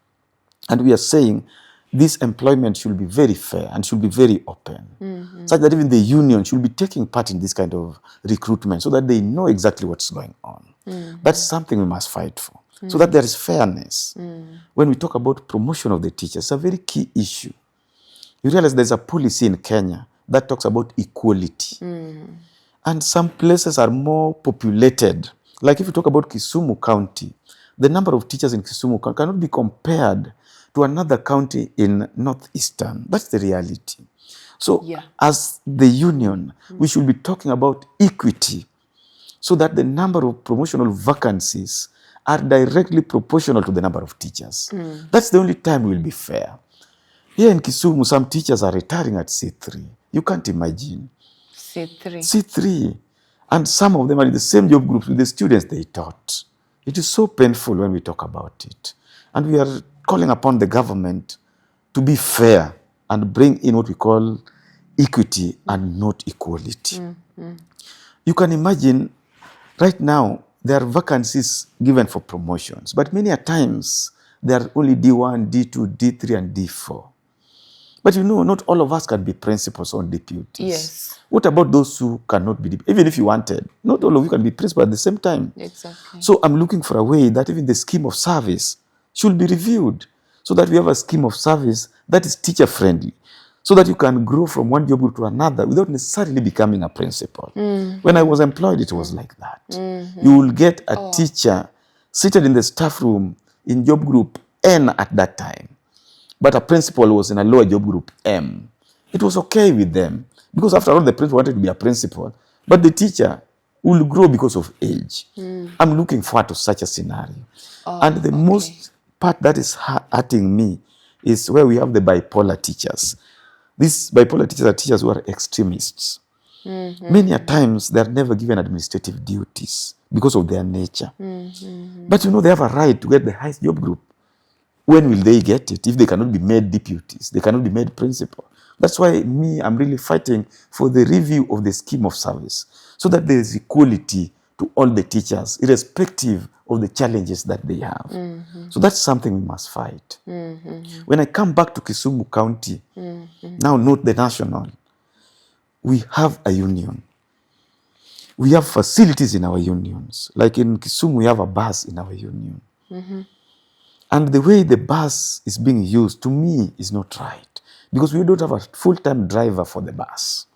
And we are saying this employment should be very fair and should be very open, such that even the union should be taking part in this kind of recruitment, so that they know exactly what's going on. That's something we must fight for, so that there is fairness. When we talk about promotion of the teachers, it's a very key issue. You realize there's a policy in Kenya that talks about equality. And some places are more populated. Like if you talk about Kisumu County, the number of teachers in Kisumu County cannot be compared to another county in northeastern. That's the reality. So as the union, we should be talking about equity, so that the number of promotional vacancies are directly proportional to the number of teachers. That's the only time we will be fair. Here in Kisumu, some teachers are retiring at C3. You can't imagine. C3. And some of them are in the same job groups with the students they taught. It is so painful when we talk about it. And we are calling upon the government to be fair and bring in what we call equity and not equality. You can imagine right now there are vacancies given for promotions, but many a times there are only D1, D2, D3, and D4. But you know, not all of us can be principals or deputies. Yes. What about those who cannot be, even if you wanted? Not all of you can be principal at the same time. Exactly. So I'm looking for a way that even the scheme of service should be reviewed, so that we have a scheme of service that is teacher-friendly, so that you can grow from one job group to another without necessarily becoming a principal. When I was employed, it was like that. You will get a teacher seated in the staff room in job group N at that time, but a principal was in a lower job group M. It was okay with them, because after all, the principal wanted to be a principal, but the teacher will grow because of age. I'm looking forward to such a scenario. And the most part that is hurting me is where we have the bipolar teachers. These bipolar teachers are teachers who are extremists. Many a times they are never given administrative duties because of their nature. But you know, they have a right to get the highest job group. When will they get it if they cannot be made deputies? They cannot be made principal. That's why I'm really fighting for the review of the scheme of service, so that there is equality to all the teachers, irrespective of the challenges that they have. So that's something we must fight. When I come back to Kisumu County, now note the national, we have a union. We have facilities in our unions. Like in Kisumu, we have a bus in our union. And the way the bus is being used, to me, is not right. Because we don't have a full-time driver for the bus.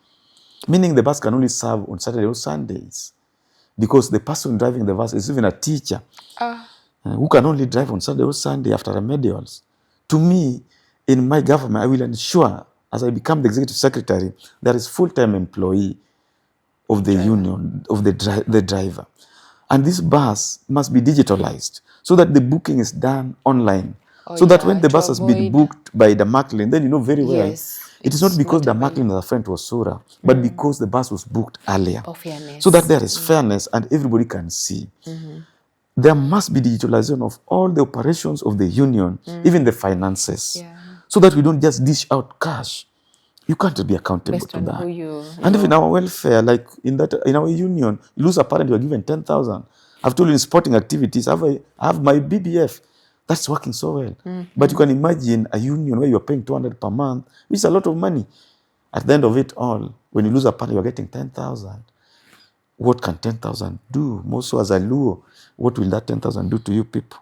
Meaning the bus can only serve on Saturday or Sundays because the person driving the bus is even a teacher who can only drive on Saturday or Sunday after remedials. To me, in my government, I will ensure, as I become the executive secretary, there is full-time employee of the union, of the driver. And this bus must be digitalized so that the booking is done online. So that when the bus has been booked by the Macklin, then you know very well, it is not because the Macklin is a friend to Osura, but because the bus was booked earlier. So that there is fairness and everybody can see. There must be digitalization of all the operations of the union, even the finances, so that we don't just dish out cash. You can't be accountable Based to on that. who you And know. even our welfare, like in our union, you lose a parent, you are given 10,000. I've told you in sporting activities, I have my BBF. That's working so well. But you can imagine a union where you're paying 200 per month, which is a lot of money. At the end of it all, when you lose a parent, you're getting 10,000. What can 10,000 do? More so as a Luo, what will that 10,000 do to you people?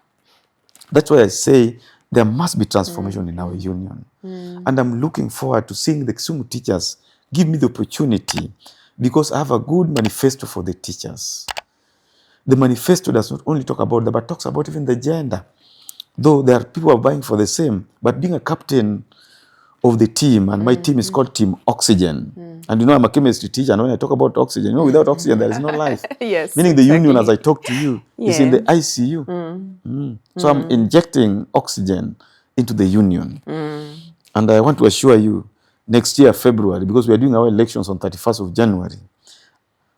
That's why I say there must be transformation in our union. And I'm looking forward to seeing the Kisumu teachers give me the opportunity because I have a good manifesto for the teachers. The manifesto does not only talk about that, but talks about even the gender. Though there are people who are vying for the same, but being a captain of the team, and my team is called Team Oxygen. And you know, I'm a chemistry teacher, and when I talk about oxygen, you know, without oxygen, there is no life. Yes, Meaning the union, as I talk to you, is in the ICU. So I'm injecting oxygen into the union. And I want to assure you, next year, February, because we are doing our elections on 31st of January,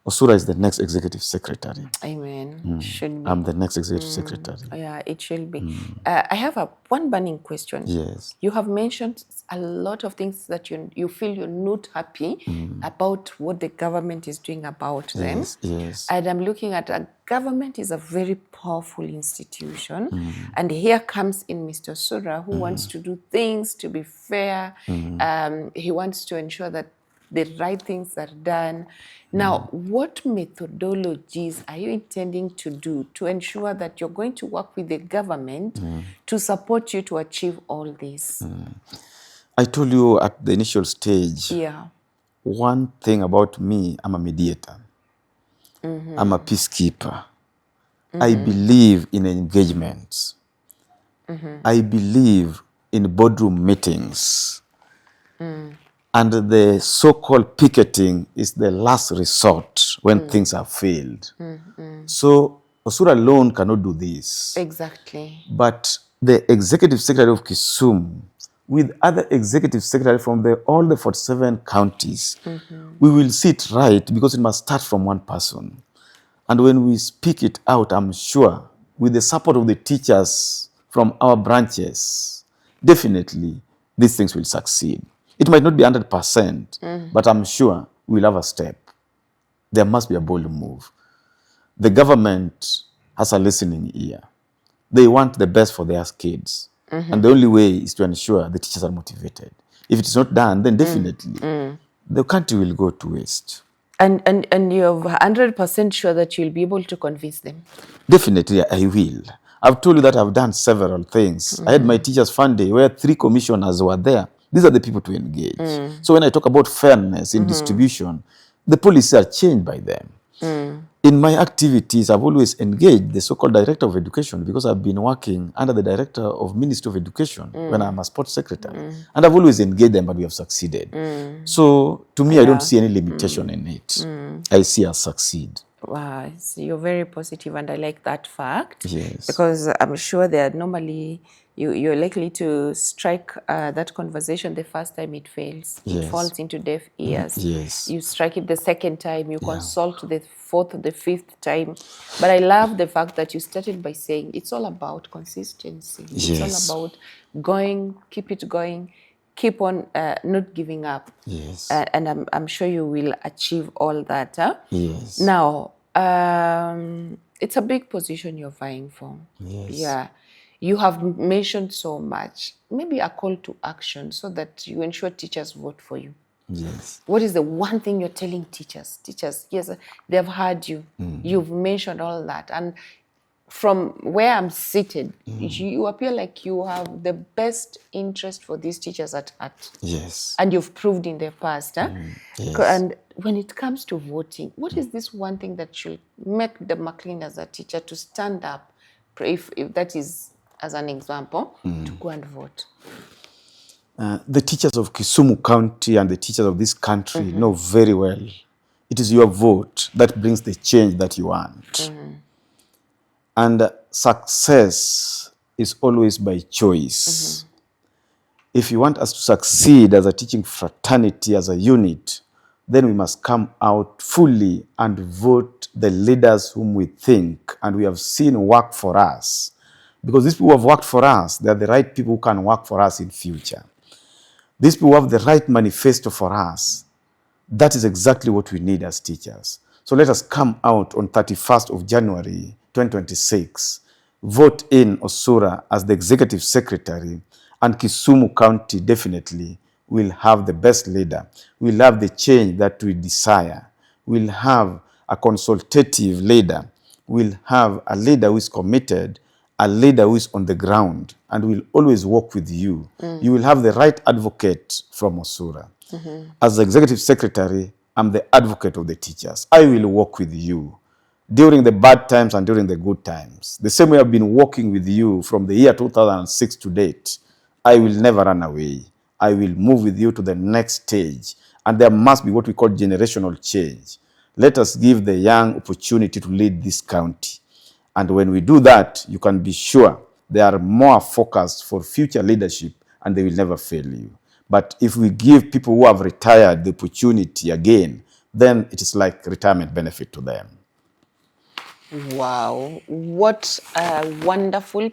Osura is the next executive secretary. Amen. Should be. I'm the next executive secretary. Yeah, it should be. I have one burning question. Yes. You have mentioned a lot of things that you feel you're not happy about what the government is doing about them. Yes, yes. And I'm looking at a government is a very powerful institution. And here comes in Mr. Osura, who wants to do things to be fair. He wants to ensure that the right things are done. Now, what methodologies are you intending to do to ensure that you're going to work with the government to support you to achieve all this? I told you at the initial stage, Yeah. one thing about me, I'm a mediator. I'm a peacekeeper. I believe in engagements. I believe in boardroom meetings. And the so-called picketing is the last resort when things have failed. So Osura alone cannot do this. Exactly. But the executive secretary of Kisumu, with other executive secretaries from all the 47 counties, we will see it right because it must start from one person. And when we speak it out, I'm sure, with the support of the teachers from our branches, definitely these things will succeed. It might not be 100%, but I'm sure we'll have a step. There must be a bold move. The government has a listening ear. They want the best for their kids. And the only way is to ensure the teachers are motivated. If it is not done, then definitely the country will go to waste. And you're 100% sure that you'll be able to convince them? Definitely, I will. I've told you that I've done several things. I had my Teachers Fund Day where 3 commissioners were there. These are the people to engage. So when I talk about fairness in distribution, the policies are changed by them. In my activities, I've always engaged the so-called Director of Education because I've been working under the Director of Ministry of Education when I'm a sports secretary. And I've always engaged them, but we have succeeded. So to me, I don't see any limitation in it. I see us succeed. Wow, so you're very positive, and I like that fact. Yes. Because I'm sure they are normally, you're likely to strike that conversation the first time it fails. It falls into deaf ears. Yes. You strike it the second time, you consult the fourth or the fifth time. But I love the fact that you started by saying it's all about consistency. It's all about going, keep it going, keep on not giving up. Yes. And I'm sure you will achieve all that. Yes. Now, it's a big position you're vying for. Yes. Yeah. You have mentioned so much. Maybe a call to action so that you ensure teachers vote for you. Yes. What is the one thing you're telling teachers? Teachers, yes, they've heard you. You've mentioned all that. And from where I'm seated, you appear like you have the best interest for these teachers at heart. Yes. And you've proved in the past. Huh? Yes. And when it comes to voting, what is this one thing that should make the McLean as a teacher to stand up, if that is as an example, to go and vote? The teachers of Kisumu County and the teachers of this country know very well it is your vote that brings the change that you want. And success is always by choice. If you want us to succeed as a teaching fraternity, as a unit, then we must come out fully and vote the leaders whom we think and we have seen work for us. Because these people who have worked for us, they are the right people who can work for us in future. These people who have the right manifesto for us. That is exactly what we need as teachers. So let us come out on 31st of January 2026, vote in Osura as the executive secretary, and Kisumu County definitely will have the best leader. We'll have the change that we desire. We'll have a consultative leader. We'll have a leader who is committed, a leader who is on the ground, and will always work with you. You will have the right advocate from Osura. As the executive secretary, I'm the advocate of the teachers. I will work with you during the bad times and during the good times. The same way I've been working with you from the year 2006 to date. I will never run away. I will move with you to the next stage. And there must be what we call generational change. Let us give the young opportunity to lead this county. And when we do that, you can be sure they are more focused for future leadership and they will never fail you. But if we give people who have retired the opportunity again, then it is like retirement benefit to them. Wow, what a wonderful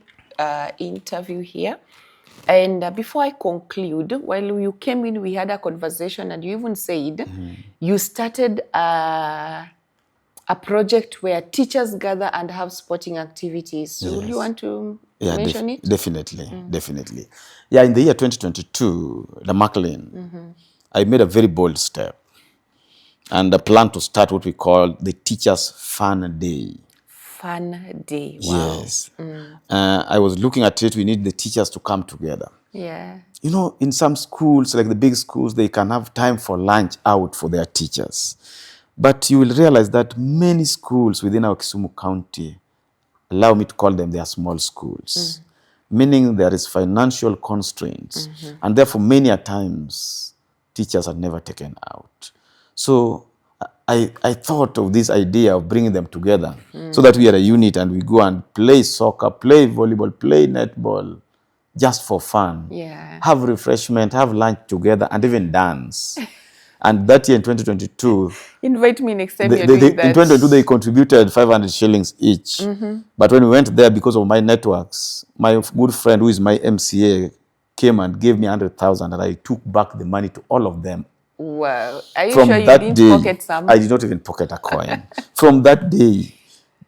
interview here. And before I conclude, while you came in, we had a conversation and you even said you started a project where teachers gather and have sporting activities. So will you want to mention it? Definitely, definitely. Yeah, in the year 2022, the McLean, I made a very bold step and a plan to start what we call the Teachers' Fun Day. Fun Day, wow. Yes. I was looking at it, we need the teachers to come together. Yeah. You know, in some schools, like the big schools, they can have time for lunch out for their teachers. But you will realize that many schools within our Kisumu County, allow me to call them, they are small schools, meaning there is financial constraints. And therefore, many a times, teachers are never taken out. So I thought of this idea of bringing them together so that we are a unit and we go and play soccer, play volleyball, play netball, just for fun. Yeah. Have refreshment, have lunch together, and even dance. And that year in 2022, invite me next time you're doing that. In 2022, they contributed 500 shillings each. But when we went there, because of my networks, my good friend who is my MCA came and gave me 100,000, and I took back the money to all of them. Wow. Are you From sure you that didn't day, pocket some? I did not even pocket a coin. From that day,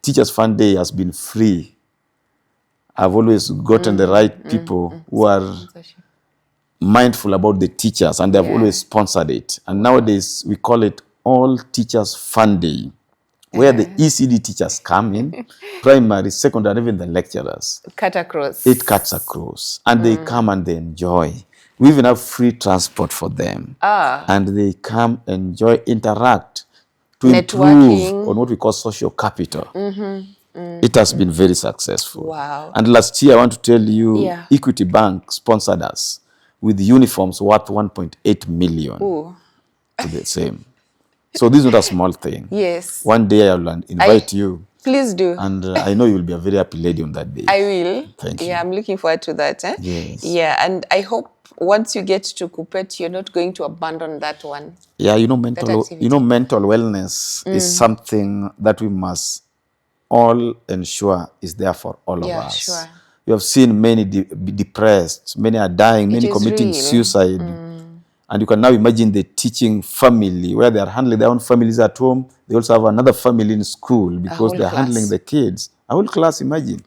Teachers Fund Day has been free. I've always gotten the right people who are mindful about the teachers, and they have always sponsored it. And nowadays, we call it All Teachers Fund Day, where the ECD teachers come in, primary, secondary, even the lecturers. Cut across. It cuts across. And they come and they enjoy. We even have free transport for them. And they come, enjoy, interact to improve on what we call social capital. It has been very successful. Wow. And last year, I want to tell you, Equity Bank sponsored us with uniforms worth 1.8 million to the same. So this is not a small thing. Yes. One day I will invite you. Please do. And I know you will be a very happy lady on that day. I will. Thank you. Yeah, I'm looking forward to that. Yes. Yeah, and I hope once you get to Kuppet, you're not going to abandon that one. Yeah, mental wellness is something that we must all ensure is there for all of us. Sure. You have seen many be depressed, many are dying, many committing suicide. And you can now imagine the teaching family where they are handling their own families at home. They also have another family in school because they're handling the kids. A whole class, imagine.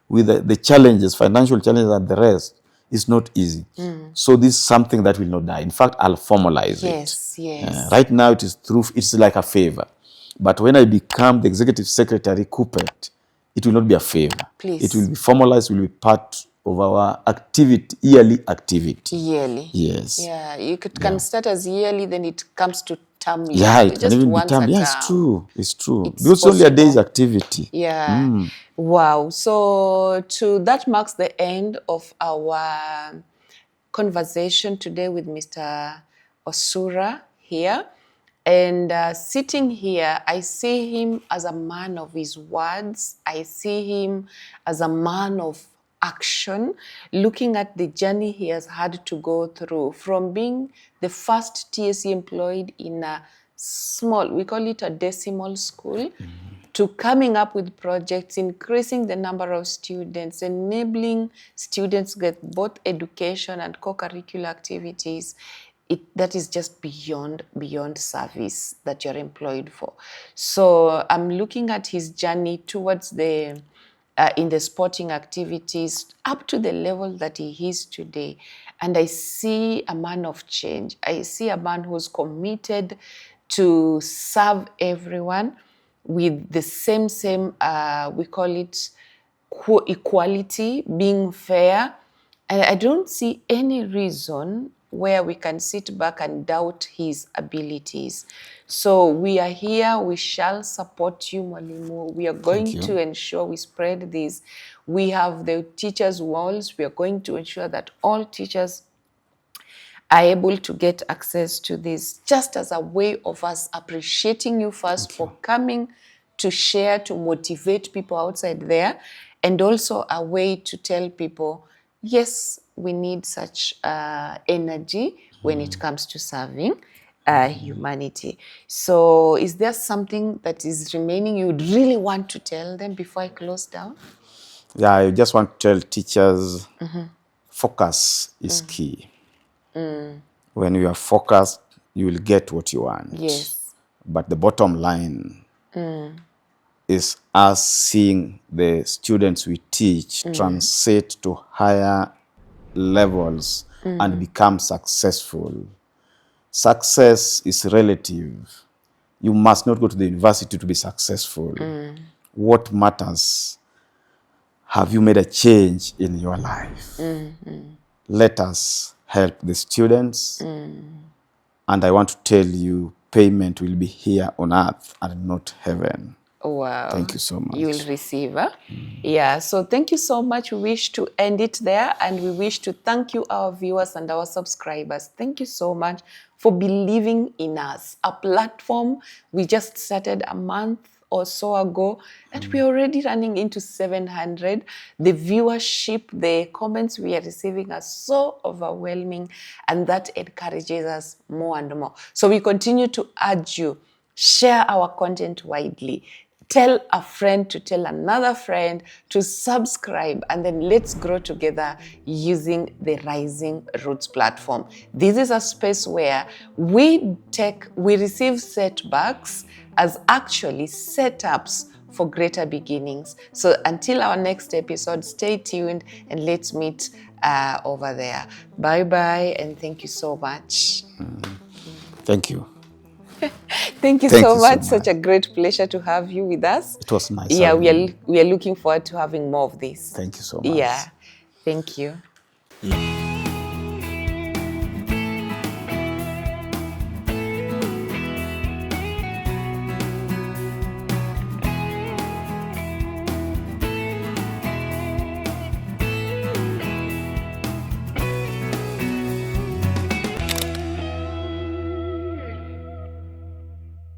With the challenges, financial challenges and the rest, it's not easy. So this is something that will not die. In fact, I'll formalize it. Yes. Right now, it's like a favor. But when I become the executive secretary, Kuppet, it will not be a favor. Please. It will be formalized, will be part of our activity, yearly activity. Yearly. Yes. Yeah, you can start as yearly, then it comes to termly. Yeah, it can just even be once term. a Yes, term. true. It's true. It's Because only a possible. day's activity. Yeah. Wow. So that marks the end of our conversation today with Mr. Osura here. And sitting here, I see him as a man of his words. I see him as a man of action, looking at the journey he has had to go through from being the first TSC employed in a small, we call it a decimal school, to coming up with projects, increasing the number of students, enabling students get both education and co-curricular activities. That is just beyond service that you're employed for. So I'm looking at his journey towards the in the sporting activities up to the level that he is today. And I see a man of change. I see a man who's committed to serve everyone with the same we call it equality, being fair. And I don't see any reason where we can sit back and doubt his abilities. So we are here. We shall support you, Mwalimu. We are going to ensure we spread this. We have the teachers' walls. We are going to ensure that all teachers are able to get access to this, just as a way of us appreciating you first for coming to share, to motivate people outside there, and also a way to tell people, yes, we need such energy when it comes to serving humanity. So is there something that is remaining you would really want to tell them before I close down? Yeah, I just want to tell teachers, focus is key. When you are focused, you will get what you want. Yes. But the bottom line is us seeing the students we teach translate to higher levels and become successful. Success is relative. You must not go to the university to be successful. What matters, have you made a change in your life? Let us help the students. And I want to tell you, payment will be here on earth and not heaven. Wow. Thank you so much. You will receive. Huh? Yeah, so thank you so much. We wish to end it there, and we wish to thank you, our viewers and our subscribers. Thank you so much for believing in us. A platform we just started a month or so ago, and we're already running into 700. The viewership, the comments we are receiving are so overwhelming, and that encourages us more and more. So we continue to urge you, share our content widely. Tell a friend to tell another friend to subscribe, and then let's grow together using the Rising Roots platform. This is a space where we receive setbacks as actually setups for greater beginnings. So until our next episode, stay tuned and let's meet over there. Bye-bye, and thank you so much. Thank you. Thank you so much. Such a great pleasure to have you with us. It was nice. Yeah, we are looking forward to having more of this. Thank you so much. Yeah, thank you.